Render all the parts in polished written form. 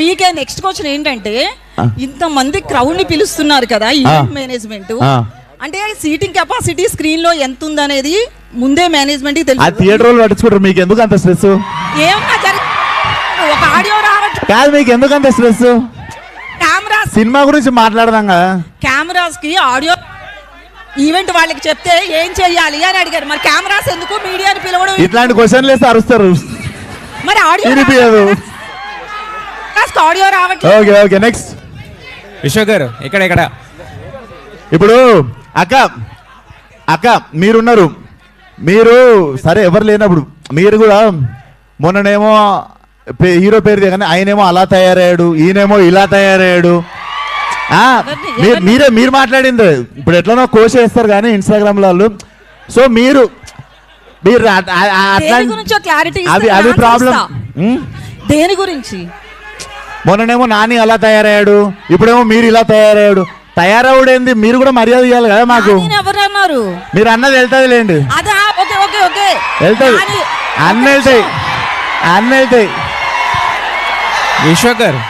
మీకే next question ఏంటంటే ఇంతమంది క్రౌడ్ ని పిలుస్తున్నారు కదా ఈవెంట్ మేనేజ్మెంట్ అంటే సీటింగ్ కెపాసిటీ స్క్రీన్ లో ఎంత ఉందనేది ముందే మేనేజ్మెంట్ కి తెలుసు. ఆ థియేటర్ వాళ్ళు పట్టించుకుంటారు, మీకు ఎందుకు అంత స్ట్రెస్? ఏమన్నా ఒక ఆడియో రావట్లేదు కాదు, మీకు ఎందుకు అంత స్ట్రెస్? కెమెరాస్ సినిమా గురించి మాట్లాడదాం కదా. కెమెరాస్ కి ఆడియో ఈవెంట్ వాళ్ళకి చెప్తే ఏం చెయ్యాలి అని అడిగారు. మరి కెమెరాస్ ఎందుకు మీడియాని పిలవడం? ఇట్లాంటి క్వశ్చన్లు వేస్తే అరుస్తారు. మరి ఆడియో ఆడియో రావట్లేదు. ఓకే ఓకే నెక్స్ట్ విశ్వక్ గారు ఇక్కడ ఇప్పుడు అక్క మీరున్నారు, మీరు సరే ఎవరు లేనప్పుడు మీరు కూడా మొన్ననేమో హీరో పేరు దిగనే ఆయనేమో అలా తయారయ్యాడు, ఈయనేమో ఇలా తయారయ్యాడు. మీరు మాట్లాడింది ఇప్పుడు ఎట్లనో కోష్ చేస్తారు కానీ ఇన్స్టాగ్రామ్ లో వాళ్ళు. సో మీరు అది ప్రాబ్లం. దేని గురించి? మొన్ననేమో నాని అలా తయారయ్యాడు, ఇప్పుడేమో మీరు ఇలా తయారయ్యాడు. తయారవుడేంది, మీరు కూడా మర్యాద ఇవ్వాలి కదా మాకు. ఎవరన్నారు? మీరు అన్నది వెళ్తుంది లేండి, వెళ్తుంది, అన్న వెళ్తాయి. విశ్వక్ గారు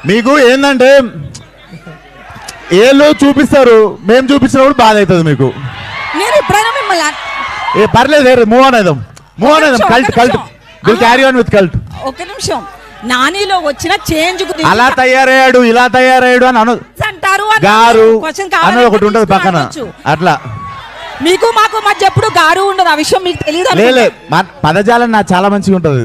మీకు ఏంటంటే ఏళ్ళు చూపిస్తారు, మేము చూపించినప్పుడు బాధ అవుతుంది మీకు. నేను ఎప్పుడైనా మిమ్మల్ని పర్లేదు, మూవ్ ఆన్ అయిదాం. Cult will carry on with cult. ఒక నిమిషం, నానిలో వచ్చిన చేంజ్ గురించి అలా తయారయ్యాడు, ఇలా తయారయ్యాడు అని అంటారు గారు అన్నది ఒకటి ఉంటుంది పక్కన. అట్లా మీకు మాకు మధ్య ఎప్పుడు గారు ఉండదు, ఆ విషయం మీకు తెలియదు. పదజాలం నాకు చాలా మంచిగా ఉంటది.